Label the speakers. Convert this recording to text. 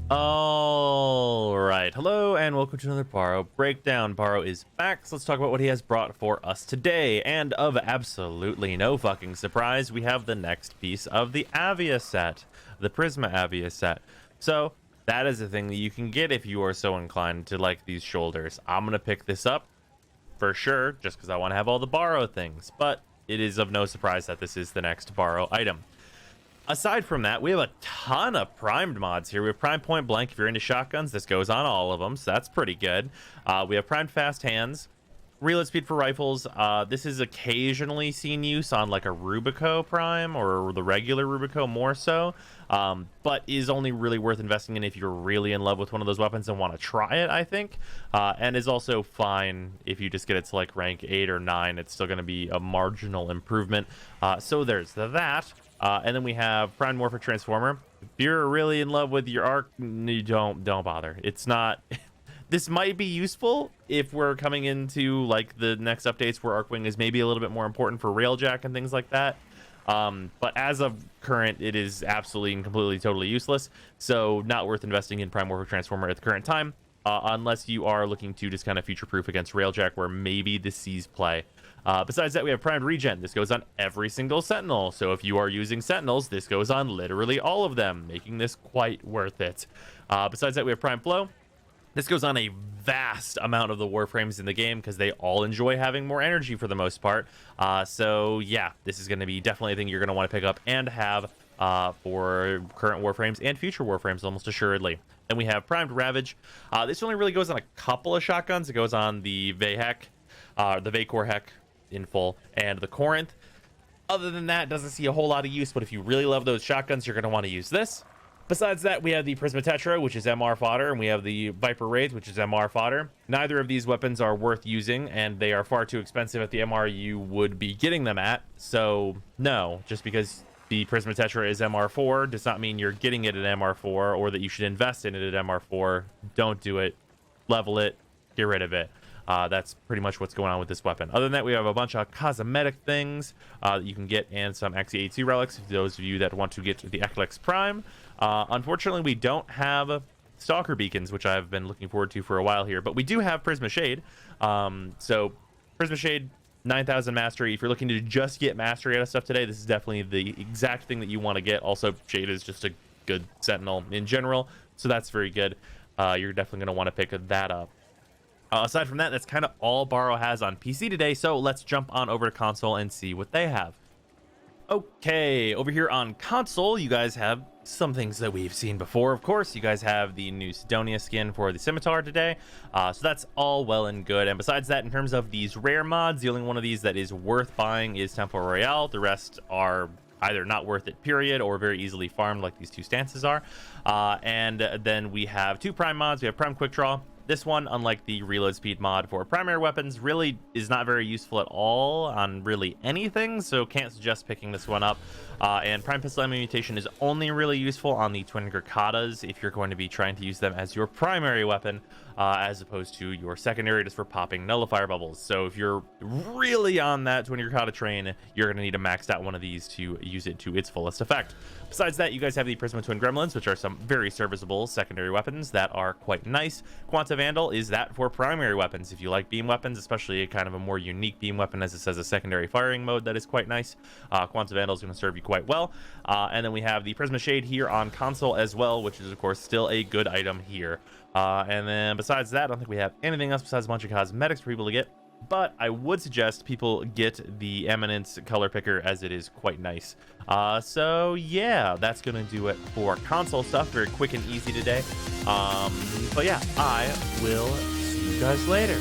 Speaker 1: All right, hello and welcome to another Baro breakdown. Baro is back, so let's talk about what he has brought for us today. And of absolutely no fucking surprise, we have the next piece of the Avia set, the Prisma Avia set. So that is a thing that you can get if you are so inclined to like these shoulders. I'm gonna pick this up for sure, just because I want to have all the Baro things, but it is of no surprise that this is the next Baro item. Aside from that, we have a ton of primed mods here. We have prime point blank. If you're into shotguns, this goes on all of them, so that's pretty good. We have primed fast hands, reload speed for rifles. This is occasionally seen use on like a Rubico prime or the regular Rubico more so, but is only really worth investing in if you're really in love with one of those weapons and want to try it, I think. And is also fine if you just get it to like rank 8 or 9. It's still going to be a marginal improvement. So there's that. And then we have Prime Norfolk Transformer. If you're really in love with your arc, you don't bother. It's not. This might be useful if we're coming into like the next updates where Arcwing is maybe a little bit more important for Railjack and things like that. But as of current, it is absolutely and completely totally useless. So not worth investing in Prime Warframe Transformer at the current time, unless you are looking to just kind of future-proof against Railjack, where maybe the seas play. Besides that, we have primed regen. This goes on every single sentinel. So if you are using sentinels, this goes on literally all of them, making this quite worth it. Besides that, we have prime flow. This goes on a vast amount of the Warframes in the game because they all enjoy having more energy for the most part. So yeah, this is going to be definitely a thing you're going to want to pick up and have for current Warframes and future Warframes almost assuredly. Then we have primed Ravage. This only really goes on a couple of shotguns. It goes on the Vayhek, the Vaycor Heck in full, and the Corinth. Other than that, doesn't see a whole lot of use, but if you really love those shotguns, you're going to want to use this. Besides that, we have the Prisma Tetra, which is MR fodder, and we have the Viper Wraith, which is MR fodder. Neither of these weapons are worth using, and they are far too expensive at the MR you would be getting them at. So no, just because the Prisma Tetra is MR4 does not mean you're getting it at MR4 or that you should invest in it at MR4. Don't do it. Level it. Get rid of it. That's pretty much what's going on with this weapon. Other than that, we have a bunch of cosmetic things that you can get and some XE82 relics for those of you that want to get the Eclix Prime. Unfortunately, we don't have Stalker Beacons, which I've been looking forward to for a while here, but we do have Prisma Shade. So Prisma Shade, 9,000 Mastery. If you're looking to just get Mastery out of stuff today, this is definitely the exact thing that you want to get. Also, Shade is just a good Sentinel in general, so that's very good. You're definitely going to want to pick that up. Aside from that, that's kind of all Baro has on PC today, so let's jump on over to console and see what they have. Okay, over here on console, you guys have some things that we've seen before. Of course, you guys have the new Sidonia skin for the Scimitar today, so that's all well and good. And besides that, in terms of these rare mods, the only one of these that is worth buying is Temple Royale. The rest are either not worth it, period, or very easily farmed like these two stances are. And then we have two prime mods. We have Prime Quick Draw. This one, unlike the reload speed mod for primary weapons, really is not very useful at all on really anything, so can't suggest picking this one up. And Prime Pistol Ammo Mutation is only really useful on the Twin Gurkatas if you're going to be trying to use them as your primary weapon, as opposed to your secondary just for popping nullifier bubbles. So if you're really on that Twin Gurkata train, you're going to need a maxed out one of these to use it to its fullest effect. Besides that, you guys have the Prisma Twin Gremlins, which are some very serviceable secondary weapons that are quite nice. Quanta Vandal is that for primary weapons. If you like beam weapons, especially a kind of a more unique beam weapon as it says a secondary firing mode, that is quite nice. Quanta Vandal is going to serve you quite well. And then we have the Prisma Shade here on console as well, which is of course still a good item here. And then besides that, I don't think we have anything else besides a bunch of cosmetics for people to get. But I would suggest people get the Eminence color picker as it is quite nice. So yeah, that's gonna do it for console stuff. Very quick and easy today. But yeah, I will see you guys later.